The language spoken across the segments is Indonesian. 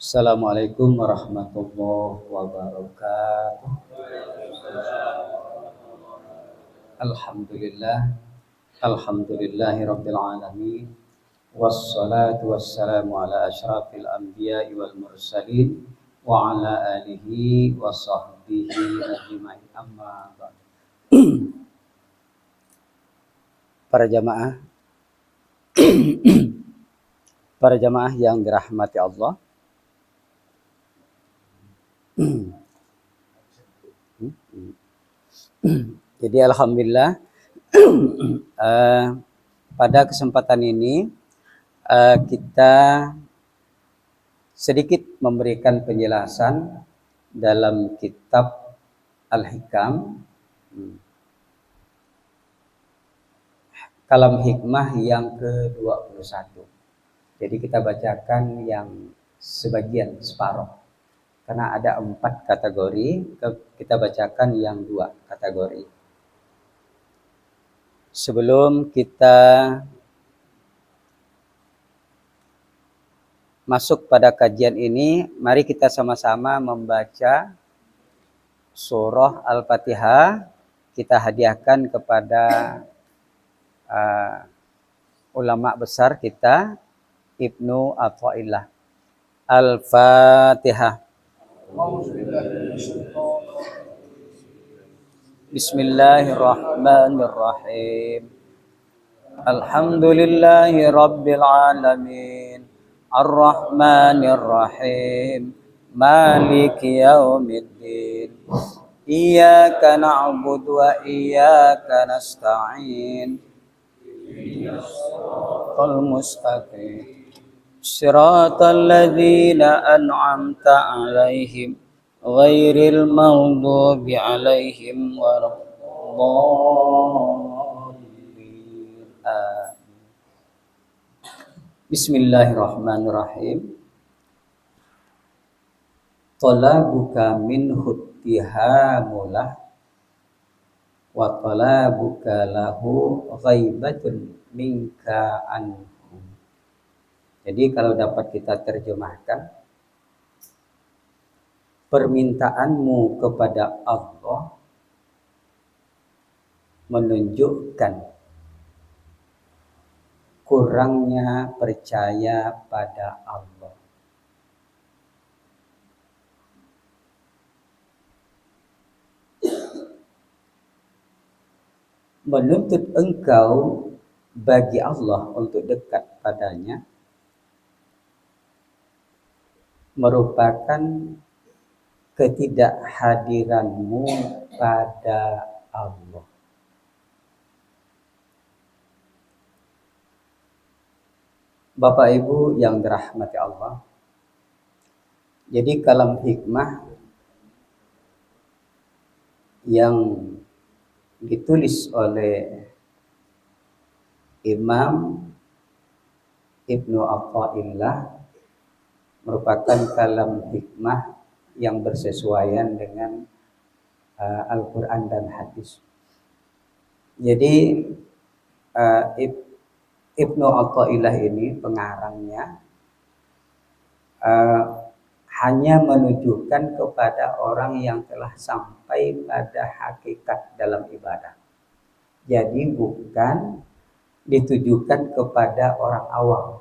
Assalamualaikum warahmatullahi wabarakatuh. Alhamdulillah, alhamdulillahi rabbil alamin. Wassalatu wassalamu ala asyrafil anbiya'i wal mursalin wa ala alihi wa sahbihi ajma'in, amma ba'd. Para jamaah, para jamaah yang dirahmati Allah. Jadi alhamdulillah pada kesempatan ini kita sedikit memberikan penjelasan dalam kitab Al-Hikam, kalam hikmah yang ke-21. Jadi kita bacakan yang sebagian, separuh. Karena ada 4 kategori, kita bacakan yang 2 kategori. Sebelum kita masuk pada kajian ini, mari kita sama-sama membaca surah Al-Fatihah. Kita hadiahkan kepada ulama besar kita, Ibnu Athaillah. Al-Fatihah. Bismillahirrahmanirrahim. Alhamdulillahi rabbil alamin. Ar-Rahmanir-Rahim. Maliki yaumiddin. Iyyaka na'budu wa iyyaka nasta'in. Shiratal mustaqim. Shiratal ladzina an'amta 'alaihim ghairil maghdubi 'alaihim waladdallin. Bismillahirrahmanirrahim. Talabuka minhu tihamulah wa talabuka lahu ghaibatun minka anhu. Jadi kalau dapat kita terjemahkan, permintaanmu kepada Allah menunjukkan kurangnya percaya pada Allah. Menuntut engkau bagi Allah untuk dekat padanya merupakan ketidakhadiranmu pada Allah. Bapak Ibu yang dirahmati Allah, jadi kalam hikmah yang ditulis oleh Imam Ibnu Athaillah merupakan kalam hikmah yang bersesuaian dengan Al-Quran dan hadis. Jadi Ibnu Athaillah ini pengarangnya hanya menunjukkan kepada orang yang telah sampai pada hakikat dalam ibadah. Jadi bukan ditujukan kepada orang awam.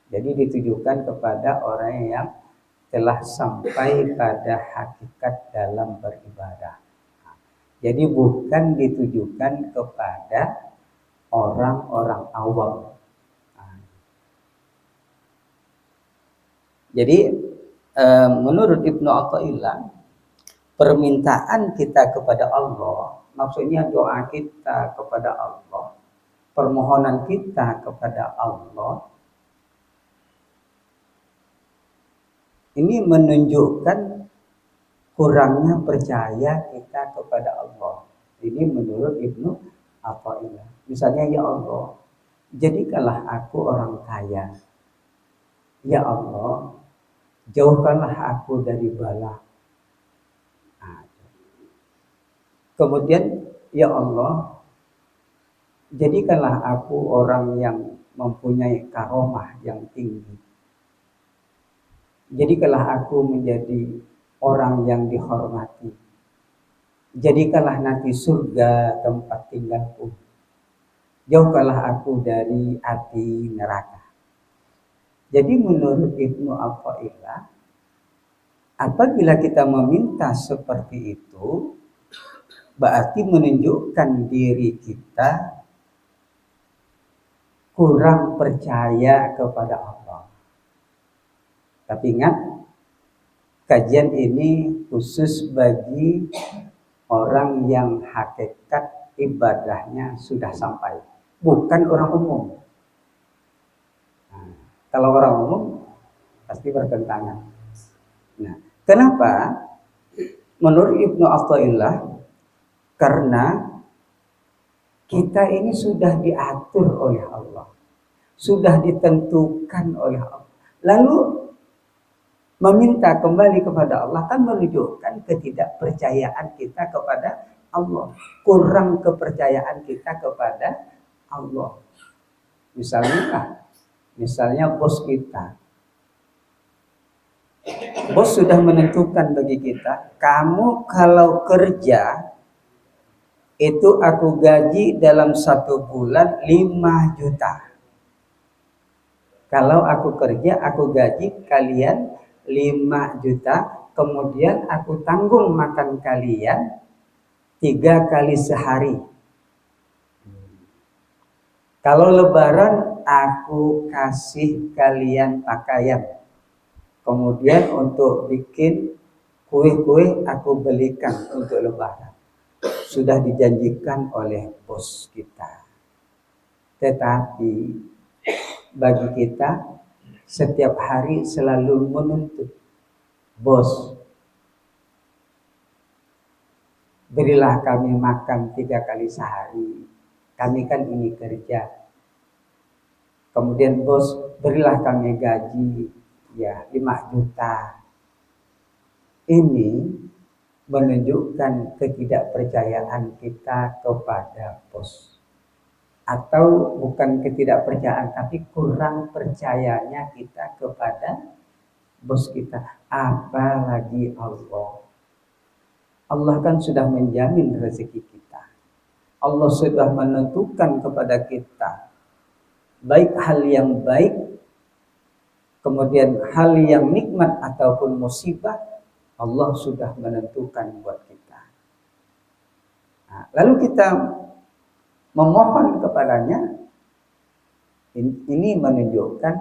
Jadi ditujukan kepada orang yang telah sampai pada hakikat dalam beribadah. Jadi bukan ditujukan kepada orang-orang awam. Jadi menurut Ibnu Athaillah, permintaan kita kepada Allah, maksudnya doa kita kepada Allah, permohonan kita kepada Allah, ini menunjukkan kurangnya percaya kita kepada Allah. Ini menurut Ibnu Athaillah. Misalnya, ya Allah, jadikanlah aku orang kaya. Ya Allah, jauhkanlah aku dari bala. Kemudian, ya Allah, jadikanlah aku orang yang mempunyai karomah yang tinggi. Jadikanlah aku menjadi orang yang dihormati. Jadikanlah nanti surga tempat tinggalku. Jauhkanlah aku dari api neraka. Jadi menurut Ibnu Athaillah, apabila kita meminta seperti itu, berarti menunjukkan diri kita kurang percaya kepada Allah. Tapi ingat, kajian ini khusus bagi orang yang hakikat ibadahnya sudah sampai, bukan orang umum. Nah, kalau orang umum pasti bertentangan. Nah, kenapa? Menurut Ibnu Athaillah, karena kita ini sudah diatur oleh Allah, sudah ditentukan oleh Allah. Lalu meminta kembali kepada Allah kan menunjukkan ketidakpercayaan kita kepada Allah, kurang kepercayaan kita kepada Allah. Misalnya bos kita, bos sudah menentukan bagi kita, kamu kalau kerja itu aku gaji dalam 1 bulan 5 juta. Kalau aku kerja, aku gaji kalian 5 juta, kemudian aku tanggung makan kalian 3 kali sehari. Kalau lebaran, aku kasih kalian pakaian. Kemudian untuk bikin kue-kue aku belikan untuk lebaran. Sudah dijanjikan oleh bos kita. Tetapi bagi kita setiap hari selalu menuntut, bos, berilah kami makan 3 kali sehari. Kami kan ini kerja. Kemudian bos, berilah kami gaji ya 5 juta. Ini menunjukkan ketidakpercayaan kita kepada bos. Atau bukan ketidakpercayaan, tapi kurang percayanya kita kepada bos kita. Apalagi Allah. Allah kan sudah menjamin rezeki kita. Allah sudah menentukan kepada kita baik hal yang baik, kemudian hal yang nikmat ataupun musibah, Allah sudah menentukan buat kita. Nah, lalu kita memohon kepadanya, ini menunjukkan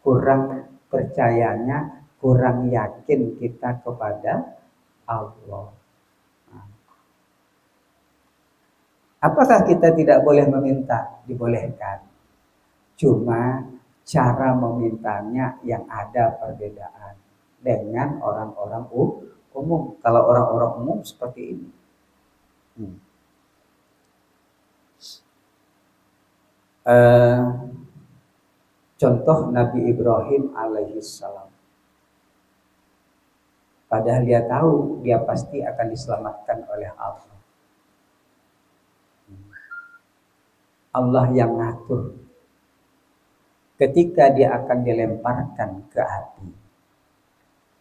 kurang percayanya, kurang yakin kita kepada Allah. Nah, apakah kita tidak boleh meminta? Dibolehkan. Cuma cara memintanya yang ada perbedaan dengan orang-orang umum. Kalau orang-orang umum seperti ini. Contoh Nabi Ibrahim alaihissalam. Padahal dia tahu dia pasti akan diselamatkan oleh Allah. Allah yang ngatur. Ketika dia akan dilemparkan ke api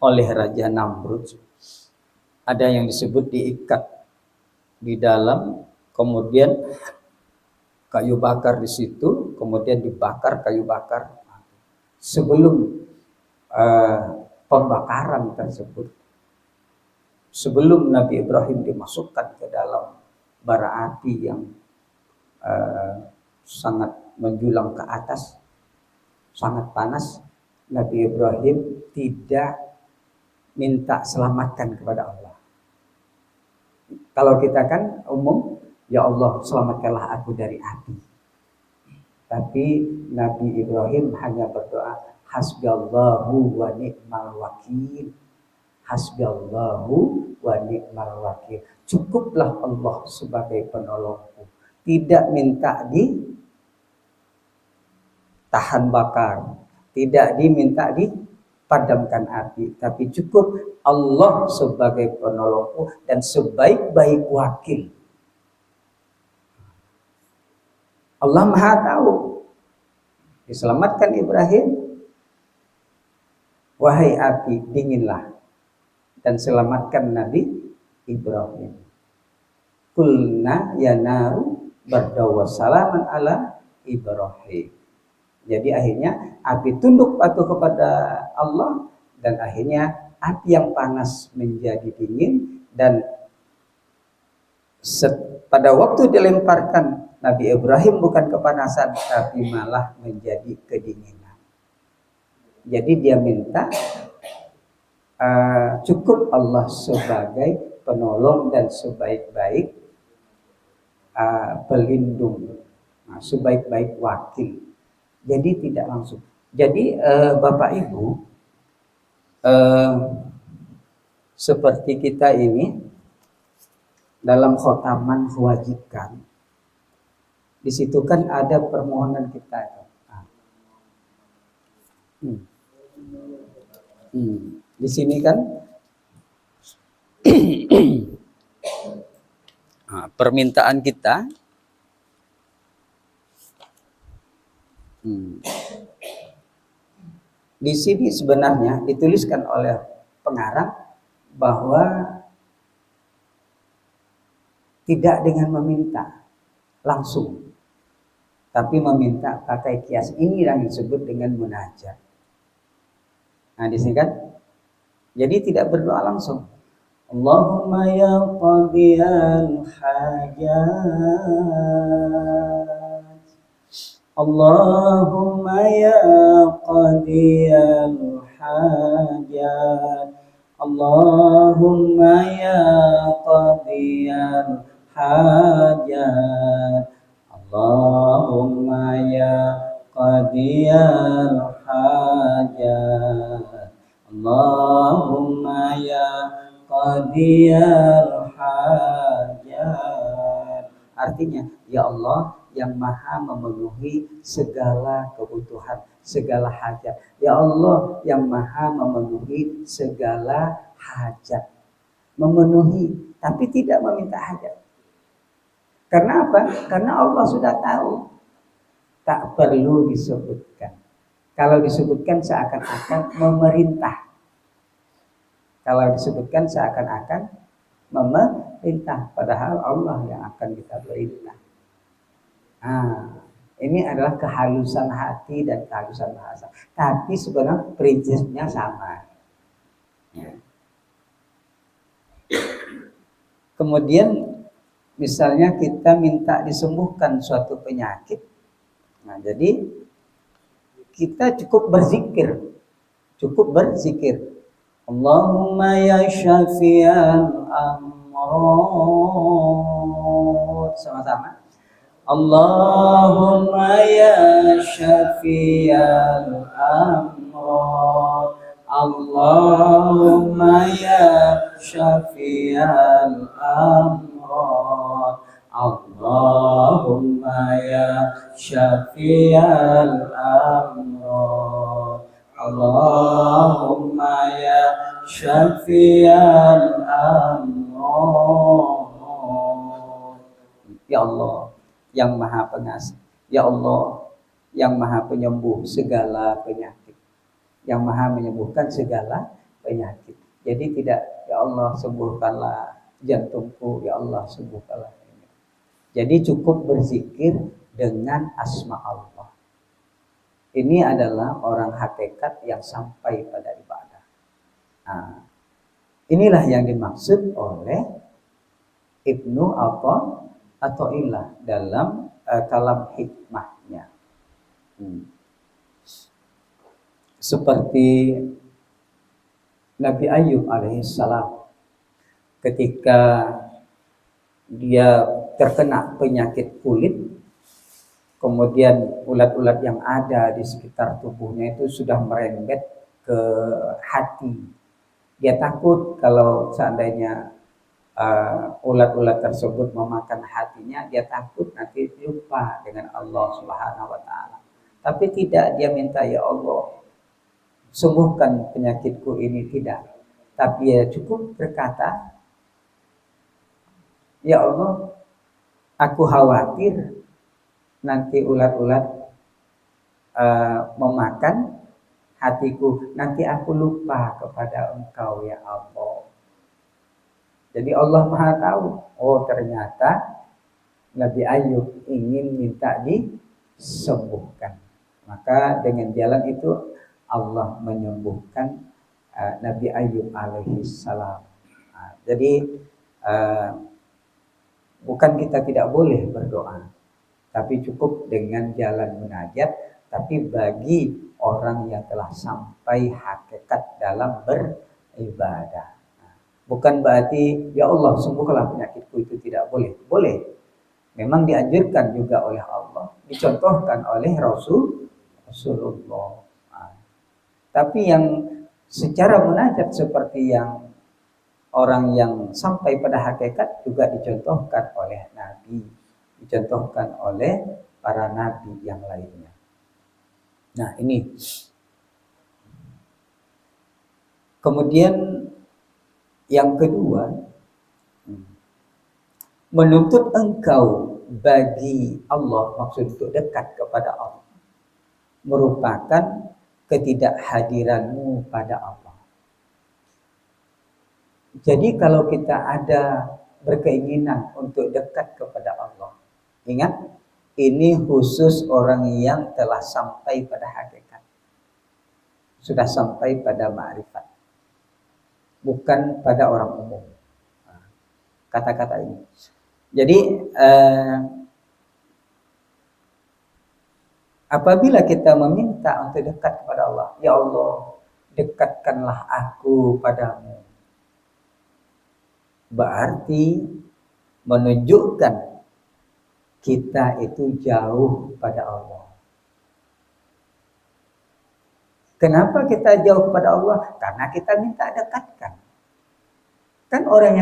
oleh Raja Namrud, ada yang disebut diikat di dalam, kemudian kayu bakar di situ, kemudian dibakar kayu bakar. Sebelum pembakaran tersebut, sebelum Nabi Ibrahim dimasukkan ke dalam bara api yang sangat menjulang ke atas, sangat panas, Nabi Ibrahim tidak minta selamatkan kepada Allah. Kalau kita kan umum, ya Allah selamatkanlah aku dari api. Tapi Nabi Ibrahim hanya berdoa, hasbiyallahu wa ni'mal wakil. Hasbiyallahu wa ni'mal wakil. Cukuplah Allah sebagai penolongku. Tidak minta tahan bakar, tidak diminta dipadamkan api, tapi cukup Allah sebagai penolongku dan sebaik-baik wakil. Allah Maha tahu. Diselamatkan Ibrahim, wahai api dinginlah dan selamatkan Nabi Ibrahim. Kulna ya naru bardaw salaman ala Ibrahim. Jadi akhirnya api tunduk patuh kepada Allah dan akhirnya api yang panas menjadi dingin dan pada waktu dilemparkan Nabi Ibrahim bukan kepanasan tapi malah menjadi kedinginan. Jadi dia minta cukup Allah sebagai penolong dan sebaik-baik pelindung, sebaik-baik wakil. Jadi tidak langsung. Jadi Bapak Ibu, seperti kita ini dalam khotaman mewajibkan, di situ kan ada permohonan kita. Di sini kan permintaan kita di sini sebenarnya dituliskan oleh pengarang bahwa tidak dengan meminta langsung, tapi meminta pakai kias. Ini yang disebut dengan munajat. Nah di sini kan, jadi tidak berdoa langsung. Allahumma ya qadiyal hajat, Allahumma ya qadiyal hajat, Allahumma ya qadiyal hajat, Allahumma ya qadiyal hajat, Allahumma ya qadiyal hajat. Artinya, ya Allah yang maha memenuhi segala kebutuhan, segala hajat. Ya Allah yang maha memenuhi segala hajat. Memenuhi, tapi tidak meminta hajat. Karena apa? Karena Allah sudah tahu. Tak perlu disebutkan. Kalau disebutkan seakan-akan memerintah. Kalau disebutkan seakan-akan memerintah. Padahal Allah yang akan kita perintah. Ini adalah kehalusan hati dan kehalusan bahasa. Tapi sebenarnya prinsipnya sama. Ya. Kemudian misalnya kita minta disembuhkan suatu penyakit. Nah, jadi kita cukup berzikir. Allahumma ya syafi'al amrod. Sama-sama. Allahumma ya syafi'al amrod, Allahumma ya syafi'al amrod, Allahumma ya syafi'al amrod, Allahumma ya syafi'al amrod. Ya Allah yang maha pengasih, ya Allah yang maha penyembuh segala penyakit, yang maha menyembuhkan segala penyakit. Jadi tidak ya Allah sembuhkanlah jantungku, ya Allah sembuhkanlah. Jadi cukup berzikir dengan asma Allah. Ini adalah orang hakikat yang sampai pada ibadah. Nah, inilah yang dimaksud oleh Ibnu Athaillah dalam kalam hikmahnya. Seperti Nabi Ayub alaihissalam ketika dia terkena penyakit kulit, kemudian ulat-ulat yang ada di sekitar tubuhnya itu sudah merembet ke hati. Dia takut kalau seandainya ulat-ulat tersebut memakan hatinya, dia takut nanti lupa dengan Allah Subhanahu wa taala. Tapi tidak, dia minta ya Allah sembuhkan penyakitku ini, tidak. Tapi dia cukup berkata, ya Allah, aku khawatir nanti ulat-ulat memakan hatiku, nanti aku lupa kepada Engkau ya Allah. Jadi Allah Maha tahu. Oh ternyata Nabi Ayub ingin minta disembuhkan. Maka dengan jalan itu Allah menyembuhkan Nabi Ayub alaihi salam. Jadi bukan kita tidak boleh berdoa, tapi cukup dengan jalan munajat. Tapi bagi orang yang telah sampai hakikat dalam beribadah, bukan berarti ya Allah sembuhkanlah penyakitku, itu tidak boleh. Boleh, memang dianjurkan juga oleh Allah, dicontohkan oleh Rasulullah. Tapi yang secara munajat seperti yang orang yang sampai pada hakikat juga dicontohkan oleh Nabi, dicontohkan oleh para Nabi yang lainnya. Nah ini. Kemudian yang kedua, menuntut engkau bagi Allah, maksud untuk dekat kepada Allah, merupakan ketidakhadiranmu pada Allah. Jadi kalau kita ada berkeinginan untuk dekat kepada Allah, ingat, ini khusus orang yang telah sampai pada hakikat, sudah sampai pada ma'rifat, bukan pada orang umum. Kata-kata ini. Jadi apabila kita meminta untuk dekat kepada Allah, ya Allah, dekatkanlah aku padamu, berarti menunjukkan kita itu jauh pada Allah. Kenapa kita jauh kepada Allah? Karena kita minta dekatkan. Kan orang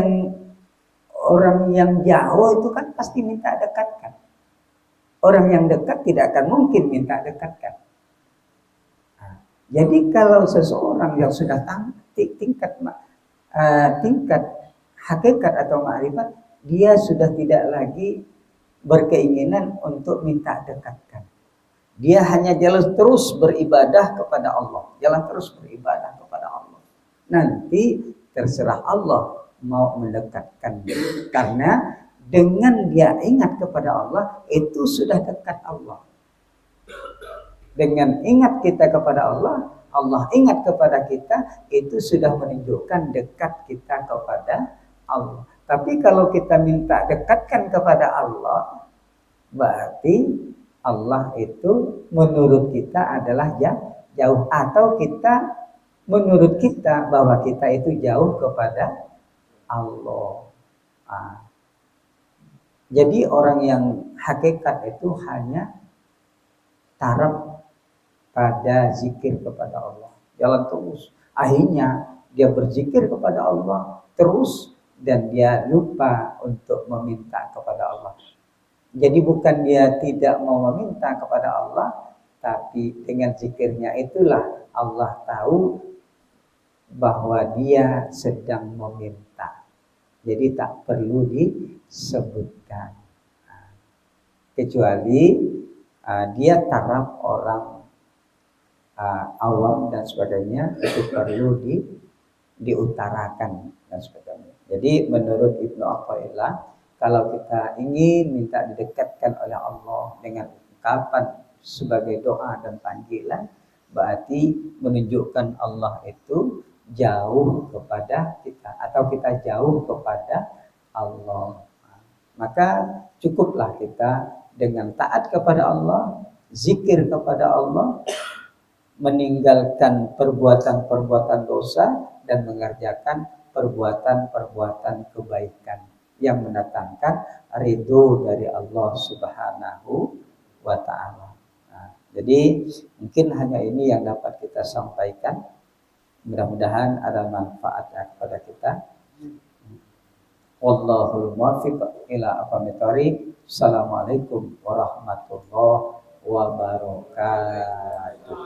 yang jauh itu kan pasti minta dekatkan. Orang yang dekat tidak akan mungkin minta dekatkan. Jadi kalau seseorang yang sudah tingkat hakikat atau ma'rifat, dia sudah tidak lagi berkeinginan untuk minta dekatkan. Dia hanya jalan terus beribadah kepada Allah, jalan terus beribadah kepada Allah. Nanti terserah Allah mau mendekatkan dia. Karena dengan dia ingat kepada Allah, itu sudah dekat Allah. Dengan ingat kita kepada Allah, Allah ingat kepada kita, itu sudah menunjukkan dekat kita kepada Allah. Tapi kalau kita minta dekatkan kepada Allah, berarti Allah itu menurut kita adalah jauh, atau kita menurut kita bahwa kita itu jauh kepada Allah. Jadi orang yang hakikat itu hanya taraf pada zikir kepada Allah, jalan terus. Akhirnya dia berzikir kepada Allah terus dan dia lupa untuk meminta kepada Allah. Jadi bukan dia tidak mau meminta kepada Allah, tapi dengan zikirnya itulah Allah tahu bahwa dia sedang meminta. Jadi tak perlu disebutkan. Kecuali dia taraf orang awam dan sebagainya, itu perlu diutarakan dan sebagainya. Jadi menurut Ibnu Athaillah, kalau kita ingin minta didekatkan oleh Allah dengan ungkapan sebagai doa dan panggilan, berarti menunjukkan Allah itu jauh kepada kita atau kita jauh kepada Allah. Maka cukuplah kita dengan taat kepada Allah, zikir kepada Allah, meninggalkan perbuatan-perbuatan dosa dan mengerjakan perbuatan-perbuatan kebaikan yang mendatangkan ridho dari Allah Subhanahu wa ta'ala. Jadi mungkin hanya ini yang dapat kita sampaikan. Mudah-mudahan ada manfaatnya kepada kita. Wallahul muwaffiq ila aqwamit thoriq. Assalamualaikum warahmatullahi wabarakatuh.